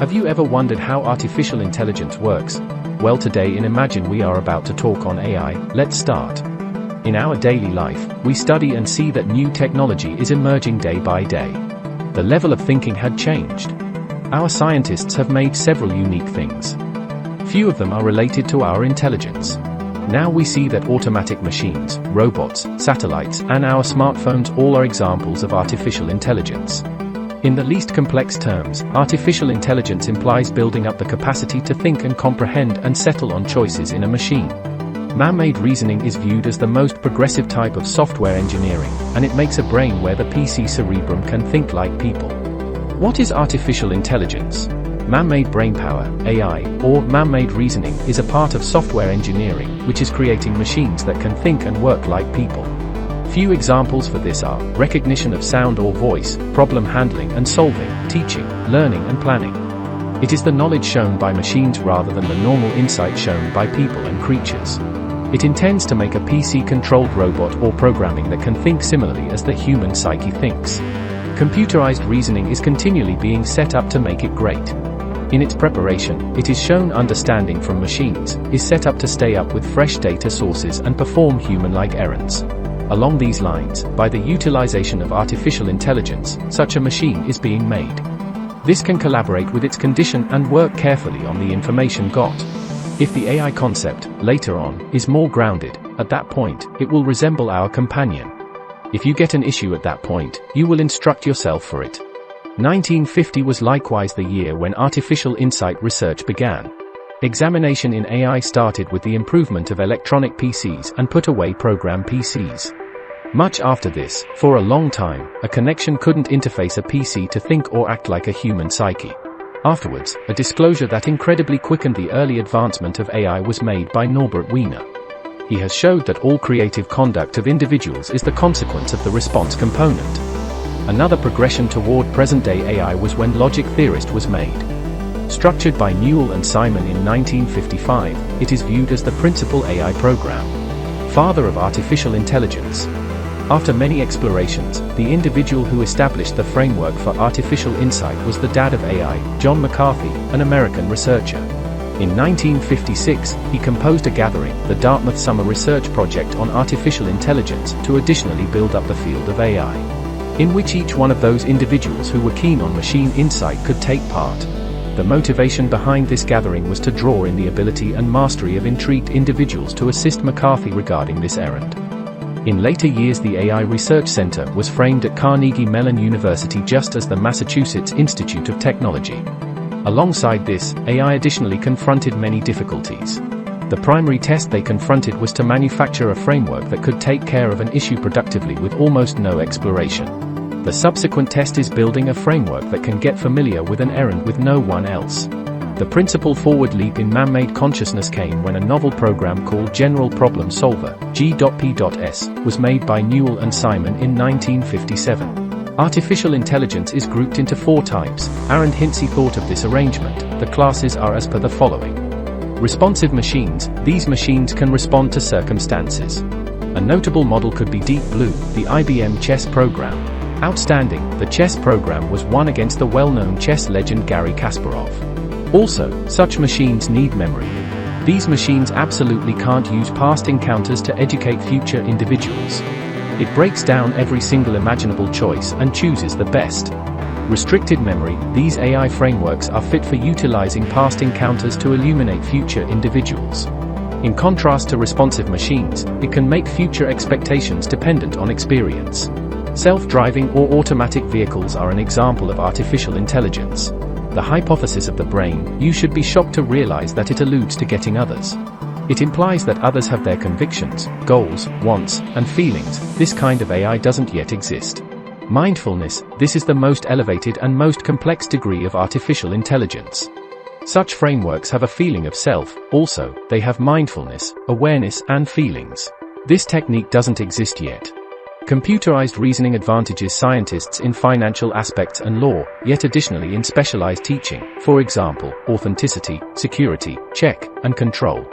Have you ever wondered how artificial intelligence works? Well, today in Imagine we are about to talk on AI. Let's start. In our daily life, we study and see that new technology is emerging day by day. The level of thinking had changed. Our scientists have made several unique things. Few of them are related to our intelligence. Now we see that automatic machines, robots, satellites, and our smartphones all are examples of artificial intelligence. In the least complex terms, artificial intelligence implies building up the capacity to think and comprehend and settle on choices in a machine. Man-made reasoning is viewed as the most progressive type of software engineering, and it makes a brain where the PC cerebrum can think like people. What is artificial intelligence? Man-made brainpower, AI, or man-made reasoning, is a part of software engineering, which is creating machines that can think and work like people. Few examples for this are recognition of sound or voice, problem handling and solving, teaching, learning and planning. It is the knowledge shown by machines rather than the normal insight shown by people and creatures. It intends to make a PC-controlled robot or programming that can think similarly as the human psyche thinks. Computerized reasoning is continually being set up to make it great. In its preparation, it is shown understanding from machines, is set up to stay up with fresh data sources and perform human-like errands. Along these lines, by the utilization of artificial intelligence, such a machine is being made. This can collaborate with its condition and work carefully on the information got. If the AI concept, later on, is more grounded, at that point, it will resemble our companion. If you get an issue at that point, you will instruct yourself for it. 1950 was likewise the year when artificial insight research began. Examination in AI started with the improvement of electronic PCs and put away program PCs. Much after this, for a long time, a connection couldn't interface a PC to think or act like a human psyche. Afterwards, a disclosure that incredibly quickened the early advancement of AI was made by Norbert Wiener. He has showed that all creative conduct of individuals is the consequence of the response component. Another progression toward present-day AI was when logic theorist was made. Structured by Newell and Simon in 1955, it is viewed as the principal AI program. Father of artificial intelligence. After many explorations, the individual who established the framework for artificial insight was the dad of AI, John McCarthy, an American researcher. In 1956, he composed a gathering, the Dartmouth Summer Research Project on Artificial Intelligence, to additionally build up the field of AI, in which each one of those individuals who were keen on machine insight could take part. The motivation behind this gathering was to draw in the ability and mastery of intrigued individuals to assist McCarthy regarding this errand. In later years, the AI Research Center was framed at Carnegie Mellon University just as the Massachusetts Institute of Technology. Alongside this, AI additionally confronted many difficulties. The primary test they confronted was to manufacture a framework that could take care of an issue productively with almost no exploration. The subsequent test is building a framework that can get familiar with an errand with no one else. The principal forward leap in man-made consciousness came when a novel program called General Problem Solver, G.P.S, was made by Newell and Simon in 1957. Artificial intelligence is grouped into four types. Arend Hintze thought of this arrangement. The classes are as per the following. Responsive machines. These machines can respond to circumstances. A notable model could be Deep Blue, the IBM chess program. Outstanding, the chess program was won against the well-known chess legend Garry Kasparov. Also, such machines need memory. These machines absolutely can't use past encounters to educate future individuals. It breaks down every single imaginable choice and chooses the best. Restricted memory. These AI frameworks are fit for utilizing past encounters to illuminate future individuals. In contrast to responsive machines, it can make future expectations dependent on experience. Self-driving or automatic vehicles are an example of artificial intelligence. The hypothesis of the brain, you should be shocked to realize that it alludes to getting others. It implies that others have their convictions, goals, wants, and feelings. This kind of AI doesn't yet exist. Mindfulness, this is the most elevated and most complex degree of artificial intelligence. Such frameworks have a feeling of self, also, they have mindfulness, awareness, and feelings. This technique doesn't exist yet. Computerized reasoning advantages scientists in financial aspects and law, yet additionally in specialized teaching, for example, authenticity, security, check, and control.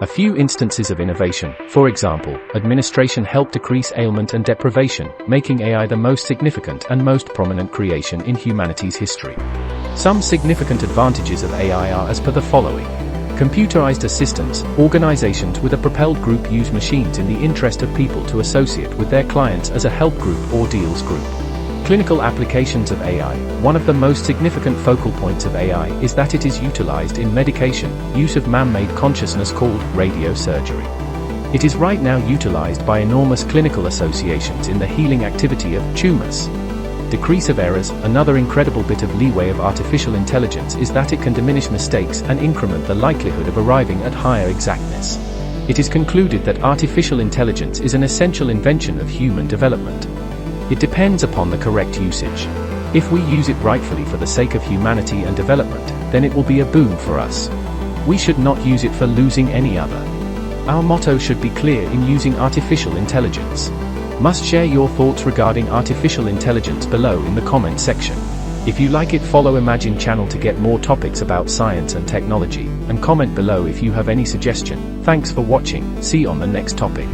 A few instances of innovation, for example, administration helped decrease ailment and deprivation, making AI the most significant and most prominent creation in humanity's history. Some significant advantages of AI are as per the following. Computerized assistants, organizations with a propelled group use machines in the interest of people to associate with their clients as a help group or deals group. Clinical applications of AI. One of the most significant focal points of AI is that it is utilized in medication, use of man-made consciousness called radiosurgery. It is right now utilized by enormous clinical associations in the healing activity of tumors. Decrease of errors. Another incredible bit of leeway of artificial intelligence is that it can diminish mistakes and increment the likelihood of arriving at higher exactness. It is concluded that artificial intelligence is an essential invention of human development. It depends upon the correct usage. If we use it rightfully for the sake of humanity and development, then it will be a boon for us. We should not use it for losing any other. Our motto should be clear in using artificial intelligence. Must share your thoughts regarding artificial intelligence below in the comment section. If you like it, follow Imagine channel to get more topics about science and technology, and comment below if you have any suggestion. Thanks for watching, see you on the next topic.